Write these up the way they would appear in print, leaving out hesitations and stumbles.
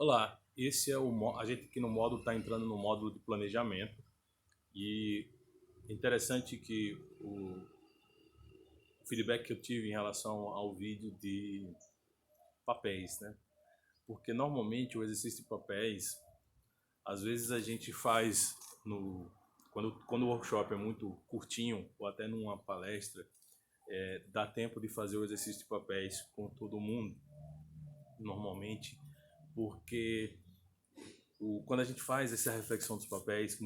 Olá, esse é a gente aqui no módulo está entrando no módulo de planejamento e é interessante que o feedback que eu tive em relação ao vídeo de papéis, né? Porque normalmente o exercício de papéis, às vezes a gente faz no quando o workshop é muito curtinho ou até numa palestra, dá tempo de fazer o exercício de papéis com todo mundo, normalmente, porque quando a gente faz essa reflexão dos papéis, que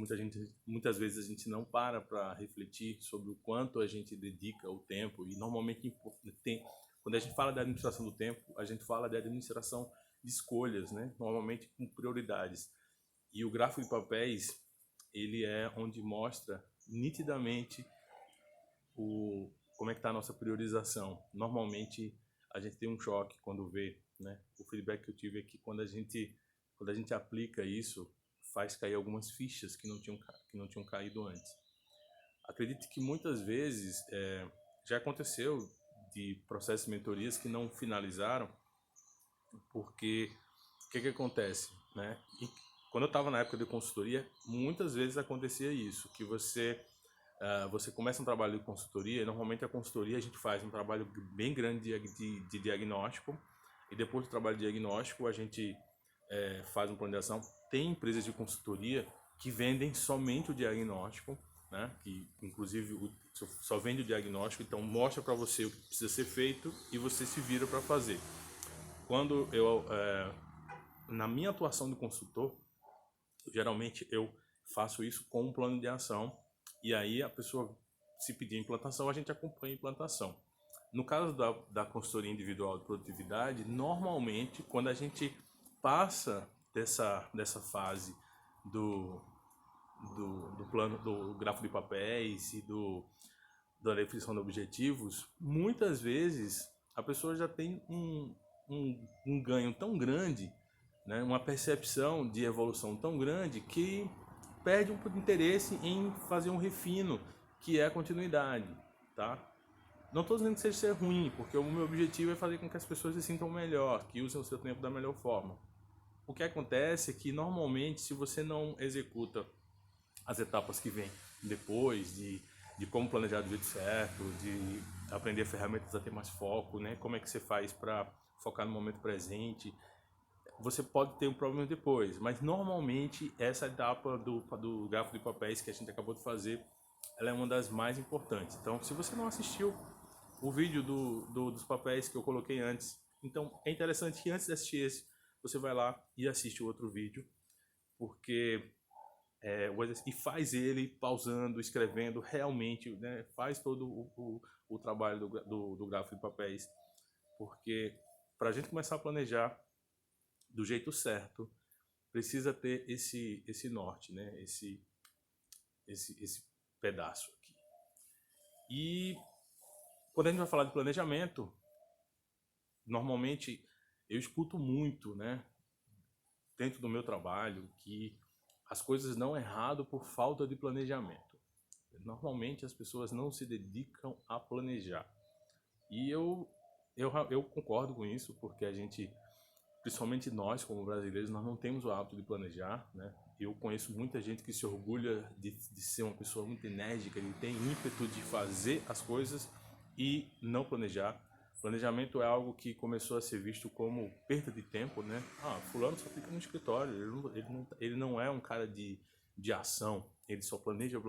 muitas vezes a gente não para refletir sobre o quanto a gente dedica o tempo e normalmente quando a gente fala da administração do tempo, a gente fala da administração de escolhas, né? Normalmente com prioridades. E o gráfico de papéis, ele é onde mostra nitidamente como é que está a nossa priorização. Normalmente a gente tem um choque quando vê, né? O feedback que eu tive é que quando a gente aplica isso, faz cair algumas fichas que não tinham caído antes. Acredito que muitas vezes já aconteceu de processos de mentorias que não finalizaram, porque o que acontece, né? Quando eu estava na época de consultoria, muitas vezes acontecia isso, que você começa um trabalho de consultoria, e normalmente a consultoria a gente faz um trabalho bem grande de diagnóstico, e depois do trabalho de diagnóstico a gente faz uma planejação. Tem empresas de consultoria que vendem somente o diagnóstico, né? Que inclusive só vende o diagnóstico, então mostra para você o que precisa ser feito e você se vira para fazer. Quando na minha atuação de consultor, geralmente eu faço isso com um plano de ação e aí a pessoa se pedir implantação, a gente acompanha a implantação. No caso da consultoria individual de produtividade, normalmente quando a gente passa dessa fase do, do plano, do gráfico de papéis e da definição de objetivos, muitas vezes a pessoa já tem um ganho tão grande, né, uma percepção de evolução tão grande que perde um pouco de interesse em fazer um refino, que é a continuidade, tá? Não estou dizendo que seja ser ruim, porque o meu objetivo é fazer com que as pessoas se sintam melhor, que usem o seu tempo da melhor forma. O que acontece é que normalmente, se você não executa as etapas que vêm depois de como planejar do jeito certo, de aprender ferramentas a ter mais foco, né? Como é que você faz para focar no momento presente, você pode ter um problema depois, mas normalmente essa etapa do gráfico de papéis que a gente acabou de fazer, ela é uma das mais importantes. Então, se você não assistiu o vídeo dos papéis que eu coloquei antes, então é interessante que antes de assistir esse, você vai lá e assiste o outro vídeo, porque e faz ele pausando, escrevendo, realmente, né, faz todo o trabalho do gráfico de papéis, porque para a gente começar a planejar do jeito certo, precisa ter esse norte, né? Esse pedaço aqui. E quando a gente vai falar de planejamento, normalmente eu escuto muito, né, dentro do meu trabalho, que as coisas dão errado por falta de planejamento. Normalmente as pessoas não se dedicam a planejar. E eu concordo com isso, porque a gente, principalmente nós como brasileiros, nós não temos o hábito de planejar, né? Eu conheço muita gente que se orgulha de ser uma pessoa muito enérgica, de ter ímpeto de fazer as coisas e não planejar. Planejamento é algo que começou a ser visto como perda de tempo, né? Ah, fulano só fica no escritório, ele não é um cara de ação, ele só planeja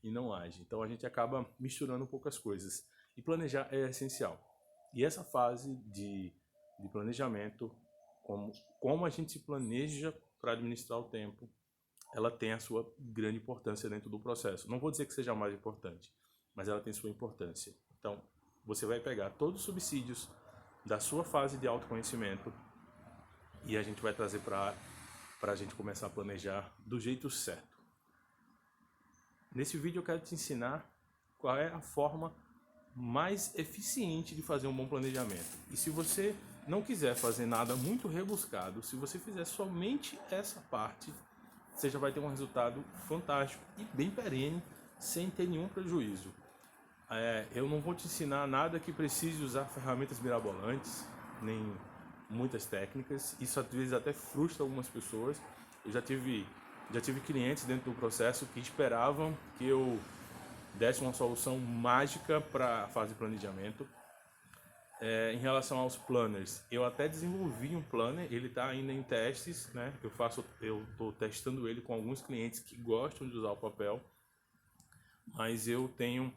e não age. Então a gente acaba misturando poucas coisas. E planejar é essencial. E essa fase de planejamento, como a gente se planeja para administrar o tempo, ela tem a sua grande importância dentro do processo. Não vou dizer que seja a mais importante, mas ela tem sua importância. Então, você vai pegar todos os subsídios da sua fase de autoconhecimento e a gente vai trazer para a gente começar a planejar do jeito certo. Nesse vídeo eu quero te ensinar qual é a forma mais eficiente de fazer um bom planejamento. E se você não quiser fazer nada muito rebuscado, se você fizer somente essa parte, você já vai ter um resultado fantástico e bem perene, sem ter nenhum prejuízo. Eu não vou te ensinar nada que precise usar ferramentas mirabolantes, nem muitas técnicas. Isso às vezes até frustra algumas pessoas. Eu já tive clientes dentro do processo que esperavam que eu desse uma solução mágica para a fase de planejamento. Em relação aos planners, eu até desenvolvi um planner, ele está ainda em testes, né? Eu estou testando ele com alguns clientes que gostam de usar o papel, mas eu tenho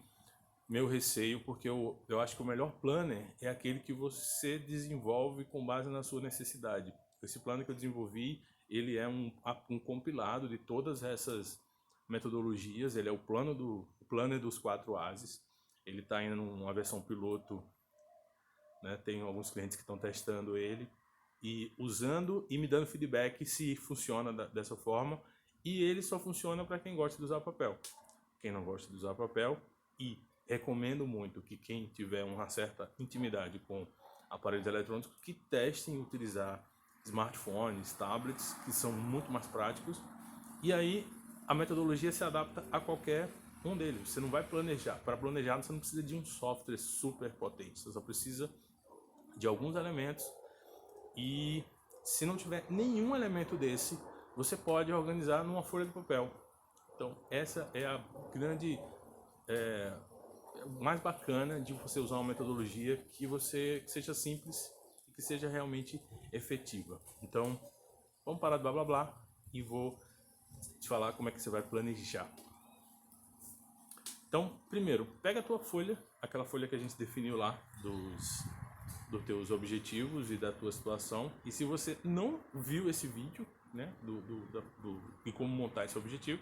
meu receio porque eu acho que o melhor planner é aquele que você desenvolve com base na sua necessidade. Esse planner que eu desenvolvi, ele é um compilado de todas essas metodologias, ele é o planner dos 4 Ases, ele está ainda numa versão piloto, né? Tem alguns clientes que estão testando ele e usando e me dando feedback se funciona dessa forma, e ele só funciona para quem gosta de usar papel. Quem não gosta de usar papel, e recomendo muito que quem tiver uma certa intimidade com aparelhos eletrônicos, que testem utilizar smartphones, tablets, que são muito mais práticos, e aí a metodologia se adapta a qualquer um deles. Você não vai planejar. Para planejar, você não precisa de um software super potente, você só precisa de alguns elementos, e se não tiver nenhum elemento desse, você pode organizar numa folha de papel. Então essa é a grande mais bacana de você usar uma metodologia que seja simples e que seja realmente efetiva. Então vamos parar de blá blá blá e vou te falar como é que você vai planejar. Então, primeiro, pega a tua folha, aquela folha que a gente definiu lá dos teus objetivos e da tua situação. E se você não viu esse vídeo, né, de como montar esse objetivo,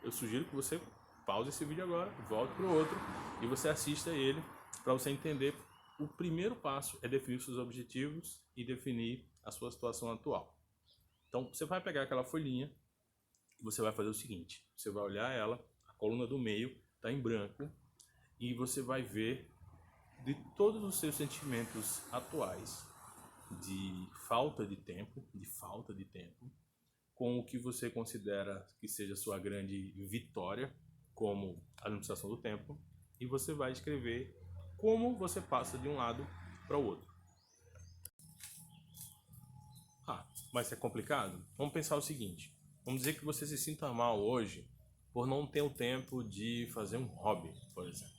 eu sugiro que você pause esse vídeo agora, volte para o outro e você assista ele para você entender. O primeiro passo é definir os seus objetivos e definir a sua situação atual. Então, você vai pegar aquela folhinha e você vai fazer o seguinte: você vai olhar ela, a coluna do meio está em branco, e você vai ver de todos os seus sentimentos atuais de falta de tempo, com o que você considera que seja sua grande vitória como administração do tempo, e você vai escrever como você passa de um lado para o outro. Mas é complicado? Vamos pensar o seguinte: vamos dizer que você se sinta mal hoje por não ter o tempo de fazer um hobby, por exemplo.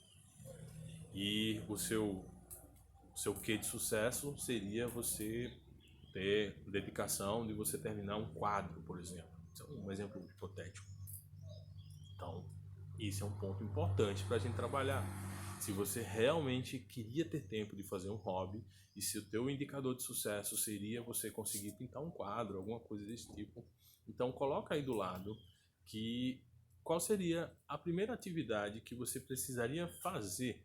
E o seu quê de sucesso seria você ter dedicação de você terminar um quadro, por exemplo. Isso é um exemplo hipotético. Então, isso é um ponto importante para a gente trabalhar. Se você realmente queria ter tempo de fazer um hobby, e se o teu indicador de sucesso seria você conseguir pintar um quadro, alguma coisa desse tipo, então coloca aí do lado qual seria a primeira atividade que você precisaria fazer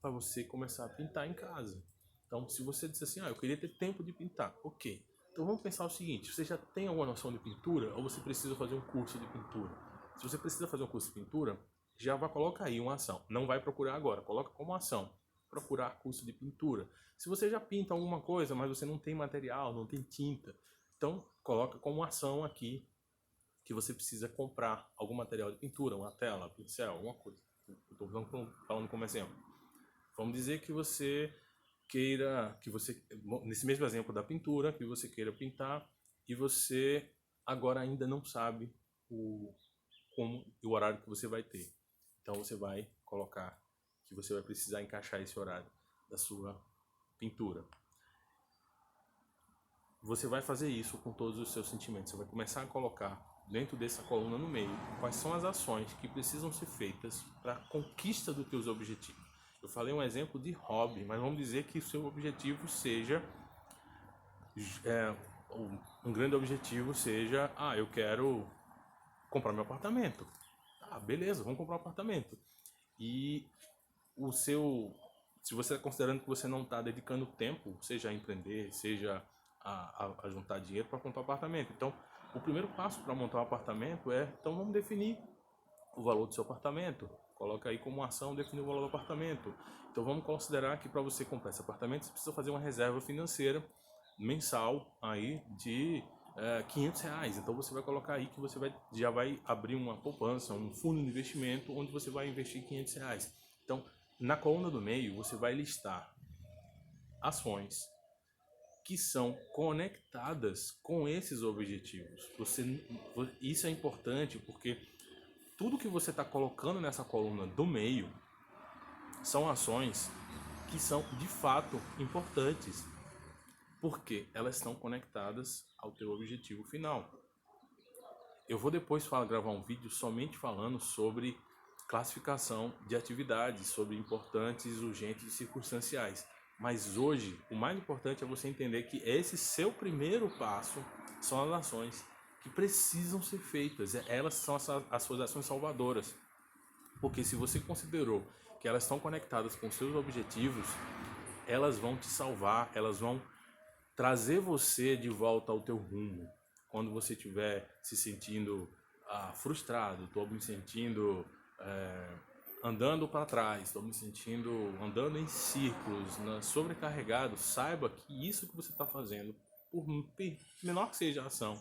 para você começar a pintar em casa. Então, se você disser assim, eu queria ter tempo de pintar, ok. Então vamos pensar o seguinte: você já tem alguma noção de pintura ou você precisa fazer um curso de pintura? Se você precisa fazer um curso de pintura, já vai colocar aí uma ação. Não vai procurar agora, coloca como ação: procurar curso de pintura. Se você já pinta alguma coisa, mas você não tem material, não tem tinta, então coloca como ação aqui que você precisa comprar algum material de pintura, uma tela, pincel, alguma coisa. Estou falando como exemplo. Vamos dizer que você nesse mesmo exemplo da pintura, que você queira pintar e você agora ainda não sabe o horário que você vai ter. Então você vai colocar que você vai precisar encaixar esse horário da sua pintura. Você vai fazer isso com todos os seus sentimentos. Você vai começar a colocar dentro dessa coluna no meio quais são as ações que precisam ser feitas para a conquista dos teus objetivos. Eu falei um exemplo de hobby, mas vamos dizer que o seu objetivo seja um grande objetivo seja, eu quero comprar meu apartamento. Beleza, vamos comprar um apartamento. E se você está considerando que você não está dedicando tempo, seja a empreender, seja a juntar dinheiro para comprar um apartamento. Então, o primeiro passo para montar um apartamento então vamos definir o valor do seu apartamento. Coloca aí como ação definir o valor do apartamento. Então vamos considerar que para você comprar esse apartamento você precisa fazer uma reserva financeira mensal aí de R$500. Então você vai colocar aí que você já vai abrir uma poupança, um fundo de investimento onde você vai investir R$500. Então na coluna do meio você vai listar ações que são conectadas com esses objetivos. Isso é importante porque tudo que você está colocando nessa coluna do meio são ações que são de fato importantes, porque elas estão conectadas ao teu objetivo final. Eu vou depois gravar um vídeo somente falando sobre classificação de atividades, sobre importantes, urgentes e circunstanciais. Mas hoje, o mais importante é você entender que esse seu primeiro passo são as ações que precisam ser feitas. Elas são as suas ações salvadoras. Porque se você considerou que elas estão conectadas com seus objetivos, elas vão te salvar, elas vão trazer você de volta ao teu rumo. Quando você estiver se sentindo frustrado, estou me sentindo andando para trás, estou me sentindo andando em círculos, sobrecarregado, saiba que isso que você está fazendo, por menor que seja a ação,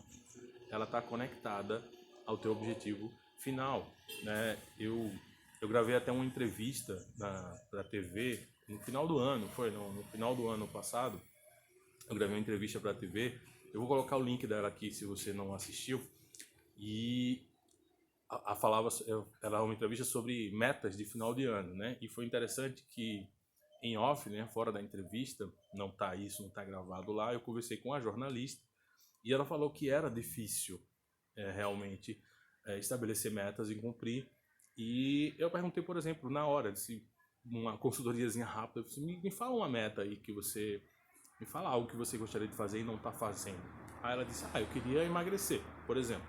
ela está conectada ao teu objetivo final, né? Eu gravei até uma entrevista para a TV no final do ano, no final do ano passado. Eu gravei uma entrevista para a TV. Eu vou colocar o link dela aqui se você não assistiu. E era uma entrevista sobre metas de final de ano, né? E foi interessante que em off, né, fora da entrevista, não tá gravado lá, eu conversei com a jornalista e ela falou que era difícil realmente estabelecer metas e cumprir. E eu perguntei, por exemplo, na hora, se uma consultoriazinha rápida, me fala uma meta aí me fala algo que você gostaria de fazer e não está fazendo. Aí ela disse, eu queria emagrecer, por exemplo.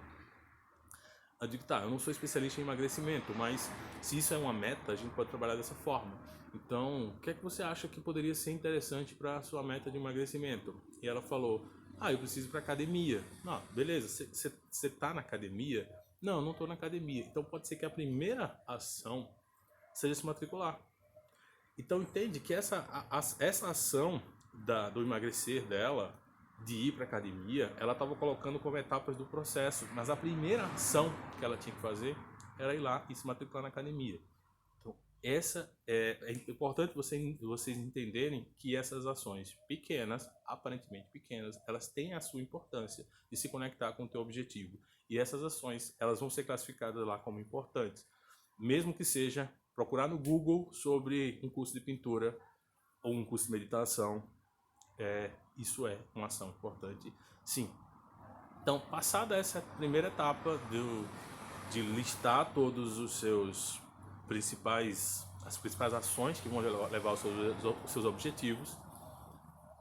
Eu digo, eu não sou especialista em emagrecimento, mas se isso é uma meta, a gente pode trabalhar dessa forma. Então, o que é que você acha que poderia ser interessante para a sua meta de emagrecimento? E ela falou, eu preciso ir para academia. Beleza, você está na academia? Não estou na academia. Então pode ser que a primeira ação seja se matricular. Então entende que essa ação do emagrecer dela, de ir para academia, ela estava colocando como etapas do processo, mas a primeira ação que ela tinha que fazer era ir lá e se matricular na academia. Então essa é importante vocês entenderem que essas ações pequenas, aparentemente pequenas, elas têm a sua importância de se conectar com o teu objetivo. E essas ações, elas vão ser classificadas lá como importantes, mesmo que seja procurar no Google sobre um curso de pintura ou um curso de meditação. Isso é uma ação importante, sim. Então, passada essa primeira etapa de listar todos os as principais ações que vão levar aos seus objetivos,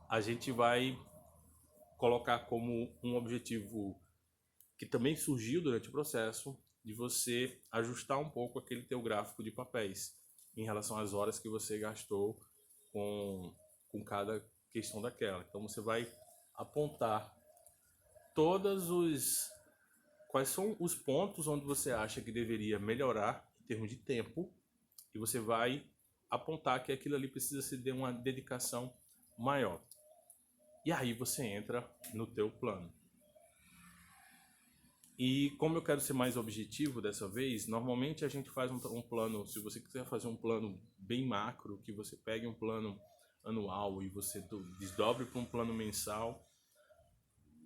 a gente vai colocar como um objetivo que também surgiu durante o processo, de você ajustar um pouco aquele teu gráfico de papéis em relação às horas que você gastou com cada questão daquela. Então você vai apontar quais são os pontos onde você acha que deveria melhorar em termos de tempo, e você vai apontar que aquilo ali precisa se ter uma dedicação maior. E aí você entra no teu plano. E como eu quero ser mais objetivo dessa vez, normalmente a gente faz um plano, se você quiser fazer um plano bem macro, que você pegue um plano anual e você desdobre para um plano mensal.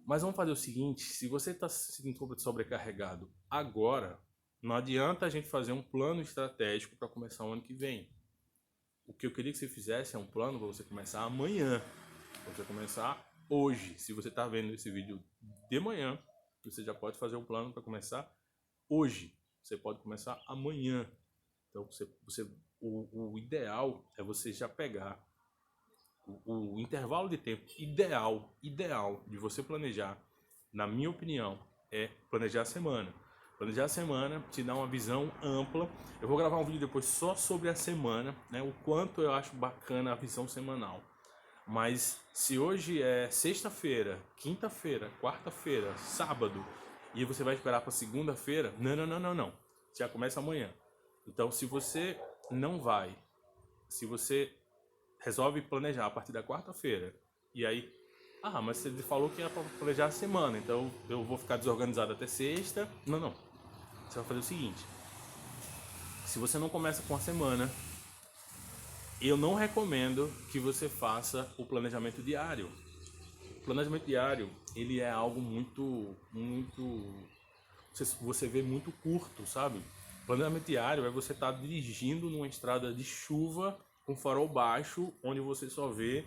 Mas vamos fazer o seguinte, se você está se sentindo sobrecarregado agora, não adianta a gente fazer um plano estratégico para começar o ano que vem. O que eu queria que você fizesse é um plano para você começar amanhã, para você começar hoje. Se você está vendo esse vídeo de manhã, você já pode fazer um plano para começar hoje. Você pode começar amanhã. Então, o ideal é você já pegar o intervalo de tempo ideal de você planejar, na minha opinião, é planejar a semana. Planejar a semana te dá uma visão ampla. Eu vou gravar um vídeo depois só sobre a semana, né? O quanto eu acho bacana a visão semanal. Mas se hoje é sexta-feira, quinta-feira, quarta-feira, sábado, e você vai esperar para segunda-feira, não. Já começa amanhã. Então, se você se você resolve planejar a partir da quarta-feira, e aí, mas você falou que era para planejar a semana, então eu vou ficar desorganizado até sexta. Não. Você vai fazer o seguinte: se você não começa com a semana, eu não recomendo que você faça o planejamento diário. planejamento diário, ele é algo muito, você vê muito curto, sabe? Planejamento diário é você estar dirigindo numa estrada de chuva com farol baixo, onde você só vê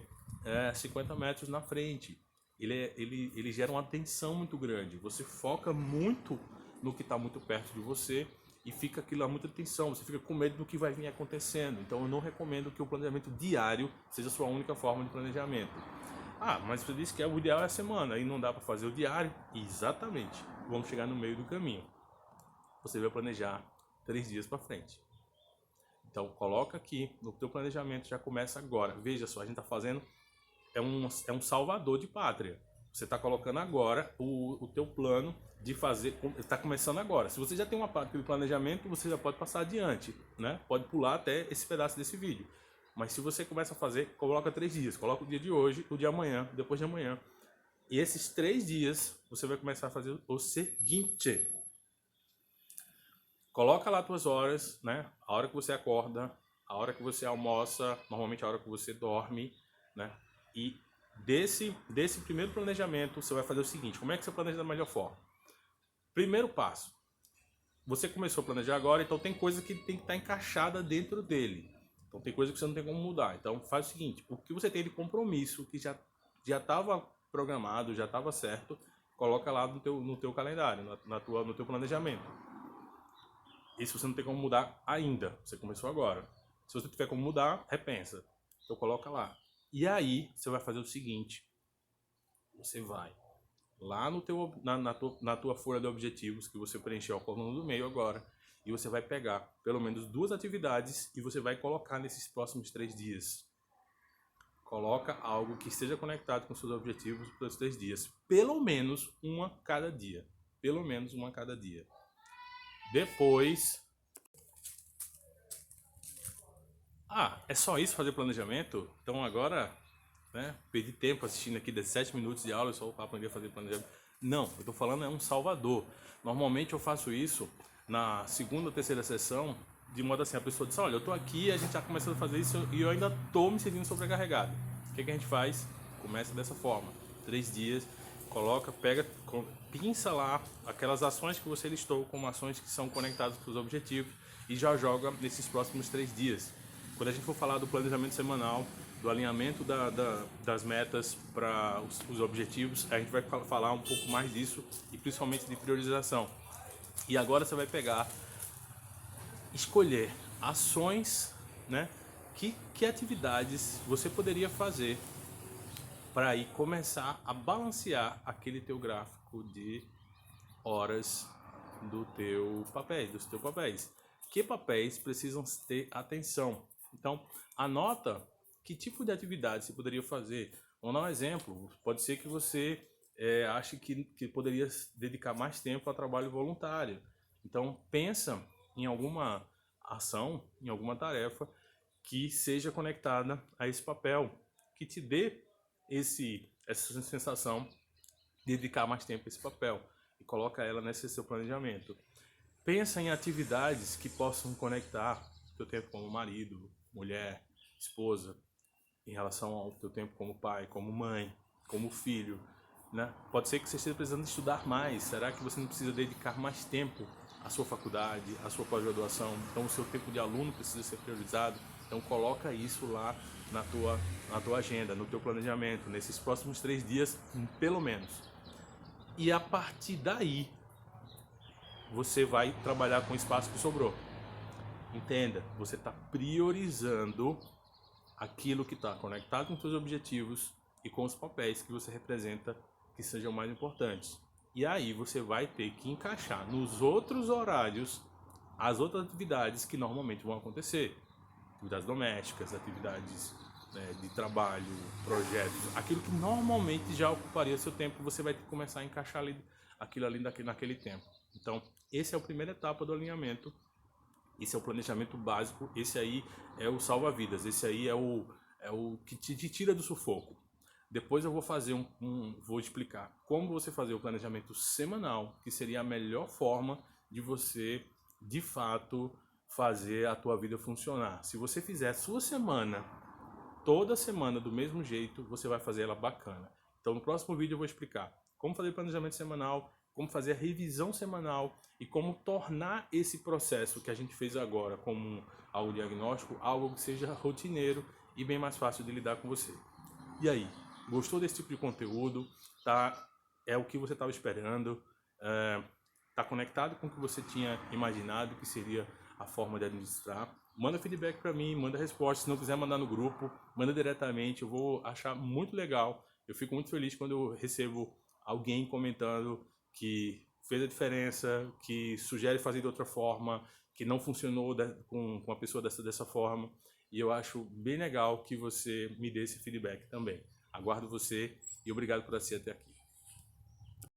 50 metros na frente. Ele gera uma tensão muito grande. Você foca muito no que está muito perto de você e fica aquilo a muita tensão. Você fica com medo do que vai vir acontecendo. Então eu não recomendo que o planejamento diário seja a sua única forma de planejamento. Ah, mas você disse que o ideal é a semana e não dá para fazer o diário? Exatamente. Vamos chegar no meio do caminho. Você vai planejar 3 dias para frente. Então coloca aqui no teu planejamento, já começa agora. Veja só, a gente está fazendo é um salvador de pátria. Você está colocando agora o teu plano de fazer, está começando agora. Se você já tem uma parte de planejamento, você já pode passar adiante, né? Pode pular até esse pedaço desse vídeo. Mas se você começa a fazer, coloca 3 dias. Coloca o dia de hoje, o de amanhã, depois de amanhã. E esses 3 dias, você vai começar a fazer o seguinte. Coloca lá as tuas horas, né? A hora que você acorda, a hora que você almoça, normalmente a hora que você dorme, né? E desse primeiro planejamento, você vai fazer o seguinte. Como é que você planeja da melhor forma? Primeiro passo. Você começou a planejar agora, então tem coisa que tem que estar encaixada dentro dele. Então tem coisa que você não tem como mudar. Então faz o seguinte. O que você tem de compromisso, que já estava programado, já estava certo, coloca lá no teu calendário, no teu planejamento. Isso você não tem como mudar ainda. Você começou agora. Se você tiver como mudar, repensa. Então coloca lá. E aí, você vai fazer o seguinte. Você vai lá na tua folha de objetivos, que você preencheu a coluna do meio agora, e você vai pegar pelo menos 2 atividades e você vai colocar nesses próximos 3 dias. Coloca algo que esteja conectado com seus objetivos para os 3 dias. Pelo menos uma cada dia. Pelo menos uma cada dia. Depois... Ah, é só isso fazer planejamento? Então agora, né, perdi tempo assistindo aqui 17 minutos de aula só para aprender a fazer planejamento. Não, eu tô falando é um salvador. Normalmente eu faço isso na segunda ou terceira sessão, de modo assim, a pessoa diz, olha, eu tô aqui, a gente já começou a fazer isso e eu ainda tô me sentindo sobrecarregado. O que a gente faz? Começa dessa forma. 3 dias, coloca, pega, pinça lá aquelas ações que você listou como ações que são conectadas com os objetivos e já joga nesses próximos 3 dias. Quando a gente for falar do planejamento semanal, do alinhamento das metas para os objetivos, a gente vai falar um pouco mais disso e principalmente de priorização. E agora você vai pegar, escolher ações, né? Que atividades você poderia fazer para aí começar a balancear aquele teu gráfico de horas dos teus papéis. Que papéis precisam ter atenção? Então, anota que tipo de atividade você poderia fazer. Vamos dar um exemplo. Pode ser que você ache que poderia dedicar mais tempo a trabalho voluntário. Então, pensa em alguma ação, em alguma tarefa que seja conectada a esse papel, que te dê essa sensação de dedicar mais tempo a esse papel e coloca ela nesse seu planejamento. Pensa em atividades que possam conectar teu tempo como marido, mulher, esposa, em relação ao teu tempo como pai, como mãe, como filho, né? Pode ser que você esteja precisando estudar mais. Será que você não precisa dedicar mais tempo à sua faculdade, à sua pós-graduação? Então o seu tempo de aluno precisa ser priorizado. Então coloca isso lá na tua agenda, no teu planejamento, nesses próximos 3 dias, pelo menos. E a partir daí, você vai trabalhar com o espaço que sobrou. Entenda, você está priorizando aquilo que está conectado com os seus objetivos e com os papéis que você representa que sejam mais importantes. E aí você vai ter que encaixar nos outros horários as outras atividades que normalmente vão acontecer. Atividades domésticas, atividades de trabalho, projetos, aquilo que normalmente já ocuparia seu tempo, você vai ter que começar a encaixar aquilo ali naquele tempo. Então, essa é a primeira etapa do alinhamento. Esse é o planejamento básico, esse aí é o salva-vidas, esse aí é o que te tira do sufoco. Depois eu vou fazer vou explicar como você fazer o planejamento semanal, que seria a melhor forma de você, de fato, fazer a tua vida funcionar. Se você fizer a sua semana, toda semana do mesmo jeito, você vai fazer ela bacana. Então no próximo vídeo eu vou explicar como fazer planejamento semanal, como fazer a revisão semanal e como tornar esse processo que a gente fez agora como algo diagnóstico, algo que seja rotineiro e bem mais fácil de lidar com você. E aí, gostou desse tipo de conteúdo? Tá? É o que você estava esperando? Tá conectado com o que você tinha imaginado que seria a forma de administrar? Manda feedback para mim, manda resposta. Se não quiser mandar no grupo, manda diretamente. Eu vou achar muito legal. Eu fico muito feliz quando eu recebo alguém comentando que fez a diferença, que sugere fazer de outra forma, que não funcionou com a pessoa dessa forma. E eu acho bem legal que você me dê esse feedback também. Aguardo você e obrigado por assistir até aqui.